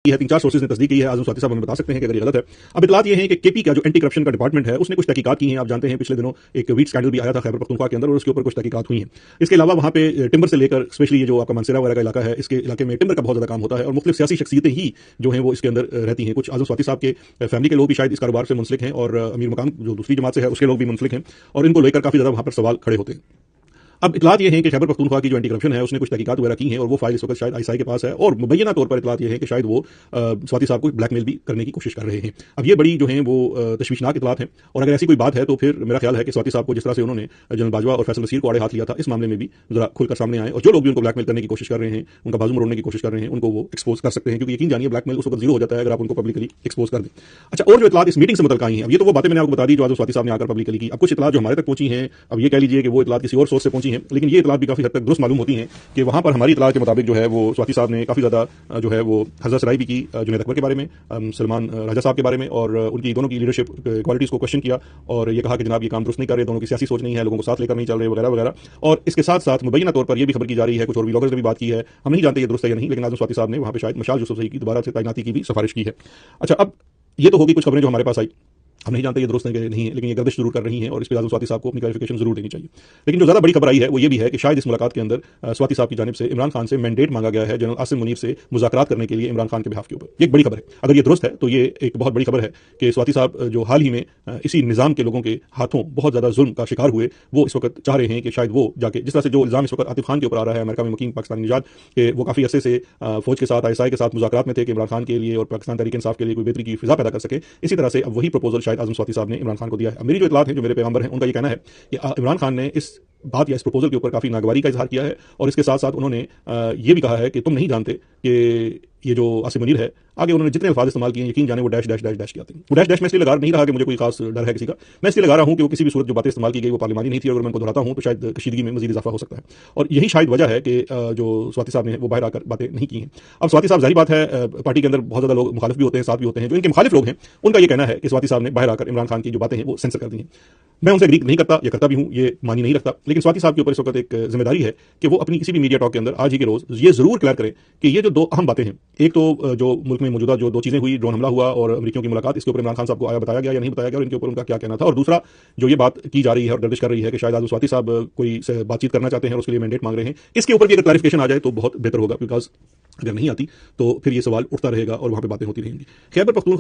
है, 3-4 सोर्सेज ने तस्दीक की है। आज़म स्वाति साहब हमें बता सकते हैं कि अगर ये गलत है। अब इत्तलात ये है कि केपी का जो एंटी करप्शन का डिपार्टमेंट है उसने कुछ तहकीकात की हैं। आप जानते हैं पिछले दिनों एक वीट स्कैंडल भी आया था खैबर पख्तूनख्वा के अंदर और उसके ऊपर कुछ तहकीकात हुई हैं। इसके अलावा वहां पे टिम्बर से लेकर स्पेशली ये जो आपका मानसेरा वगैरह का इलाका है, इसके इलाके में टिम्बर का बहुत ज्यादा काम होता है और मुख्तलिफ सियासी शख्सियतें ही जो हैं वो इसके अंदर रहती हैं। कुछ आज़म स्वाति साहब के फैमिली के लोग भी शायद इस कारोबार से मुंसलिक हैं और अमीर मकाम जो दूसरी जमात से है उसके लोग भी मुंसलिक हैं और इनको लेकर काफी ज्यादा वहां पर सवाल खड़े होते हैं। अब इतलात ये है कि खैबर पख्तूनख्वा की जो एंटी करप्शन है उसने कुछ तहकीकात वगैरह की हैं और वो फाइल इस वक्त शायद आईएसआई के पास है और मुबैना तौर पर इतलात ये है कि शायद वो स्वाति साहब को ब्लैकमेल भी करने की कोशिश कर रहे हैं। अब ये बड़ी जो है वो तशवीशनाक इतलात है और अगर ऐसी कोई बात है तो फिर मेरा ख्याल है कि स्वाति साहब को जिस तरह से उन्होंने जनरल बाजवा और फैसल नसीर को आड़े हाथ लिया था, इस मामले में भी जरा खुलकर सामने आए और जो लोग भी उनको ब्लैकमेल करने की कोशिश कर रहे हैं, उनका बाजू मरोड़ने की कोशिश कर रहे हैं, उनको वो एक्सपोज कर सकते हैं, क्योंकि यकीन जानिए ब्लैकमेल उस वक्त जीरो हो जाता है अगर आप उनको पब्लिकली एक्सपोज कर दें। अच्छा, और जो इतलात इस मीटिंग से मुतल्लिक़ आई हैं, अब ये तो वो बातें मैंने आपको बता दी जो आज़म स्वाति साहब ने आकर पब्लिकली की। अब कुछ इतलात जो हमारे तक पहुंची हैं, अब ये कह लीजिए कि वो इतलात किसी और सोर्स से पहुंची हैं, लेकिन ये इतलात भी काफी हद तक दुरुस्त मालूम होती हैं कि वहां पर हमारी इतलात के मुताबिक जो है वो स्वाति साहब ने काफी ज्यादा जो है वो हज़रत सराई भी की जुनैद अकबर के बारे में, सलमान राजा साहब के बारे में और उनकी दोनों की लीडरशिप क्वालिटीज को क्वेश्चन किया और ये कहा कि जनाब ये काम दुरुस्त नहीं कर रहे, दोनों की सियासी सोच नहीं है, लोगों को साथ लेकर नहीं चल रहे वगैरह वगैरह। और इसके साथ साथ मुबैना तौर पर यह भी खबर की जा रही है, कुछ और व्लॉगर्स ने भी बात की है, हम नहीं जानते ये दुरुस्त है या नहीं, लेकिन आज़म स्वाति साहब ने वहां पर शायद मशाल यूसुफजई की दोबारा से तैनाती की भी सिफारिश की है। अच्छा, अब ये तो होगी कुछ खबरें जो हमारे पास आई, हम नहीं जानते ये दुरुस्त नहीं है, लेकिन ये गर्दिश जरूर कर रही हैं और इस पर आज़म स्वाति साहब को अपनी क्लैरिफिकेशन जरूर देनी चाहिए। लेकिन जो ज्यादा बड़ी खबर आई है वो ये भी है कि शायद इस मुलाकात के अंदर स्वाति साहब की जानिब से इमरान खान से मैंडेट मांगा गया है जनरल आसिम मुनीर से मुज़ाकरात करने के लिए इमरान खान के बिहाफ के ऊपर। ये एक बड़ी खबर है, अगर ये दुरुस्त है तो ये एक बहुत बड़ी खबर है कि स्वाति साहब जो हाल ही में इसी निजाम के लोगों के हाथों बहुत ज्यादा जुल्म का शिकार हुए, वो इस वक्त चाह रहे हैं कि शायद वो जाके, जिस तरह से जो इल्जाम इस वक्त आतिफ खान के ऊपर आ रहा है अमेरिका में मुकीम पाकिस्तानी निजात के, वो काफी अरसे से फौज के साथ आईएसआई के साथ मुज़ाकरात में थे कि इमरान खान के लिए और पाकिस्तान तहरीक इंसाफ के लिए कोई बेहतरी की फिजा पैदा कर सके, इसी तरह से अब वही प्रपोजल शायद आज़म स्वाति साहब ने इमरान खान को दिया है। मेरी जो इतलात है, जो मेरे पैगंबर हैं, उनका ये कहना है कि इमरान खान ने इस बात या इस प्रपोजल के ऊपर काफी नागवारी का इजहार किया है और इसके साथ साथ उन्होंने ये भी कहा है कि तुम नहीं जानते कि ये जो आसिम मुनीर है, आगे उन्होंने जितने अल्फाज इस्तेमाल किए यकीन जाने वो डैश डैश डैश डैश किया। वो डैश डैश में इसलिए लगा नहीं रहा कि मुझे कोई खास डर है किसी का, मैं इसलिए लगा रहा हूं कि वो किसी भी सूरत जो बातें इस्तेमाल की गई वो पार्लिमानी नहीं थी, अगर मैं उनको दोहराता हूं तो शायद कशीदगी में मजीद इजाफा हो सकता है और यही शायद वजह है कि जो स्वाति साहब ने वो बाहर आकर बातें नहीं की हैं। अब स्वाति साहब, जाहिर बात है, पार्टी के अंदर बहुत ज्यादा लोग मुखालिफ भी होते हैं, साथ भी होते हैं, जो इनके मुखालिफ लोग हैं उनका ये कहना है कि स्वाति साहब ने बाहर आकर इमरान खान की जो बातें हैं वो सेंसर कर दी हैं। मैं उनसे एग्री नहीं करता, या करता भी हूं, ये मानी नहीं रखता, लेकिन स्वाति साहब के ऊपर इस वक्त एक जिम्मेदारी है कि वो अपनी किसी भी मीडिया टॉक के अंदर आज ही के रोज ये जरूर क्लियर करें कि ये जो दो अहम बातें हैं, एक तो जो मुल्क में मौजूदा जो दो चीजें हुई, ड्रोन हमला हुआ और अमरीकियों की मुलाकात, इसके ऊपर इमरान खान साहब को आया बताया गया या नहीं बताया गया और इनके ऊपर उनका क्या कहना था, और दूसरा जो ये बात की जा रही है और गर्दिश कर रही है कि शायद आज़म स्वाति साहब कोई से बातचीत करना चाहते हैं और उसके लिए मैंडेट मांग रहे हैं, इसके ऊपर भी अगर क्लैरिफिकेशन आ जाए तो बहुत बेहतर होगा, बिकॉज अगर नहीं आती तो फिर ये सवाल उठता रहेगा और वहां पर बातें होती रहेंगी। खैबर पख्तूनख्वा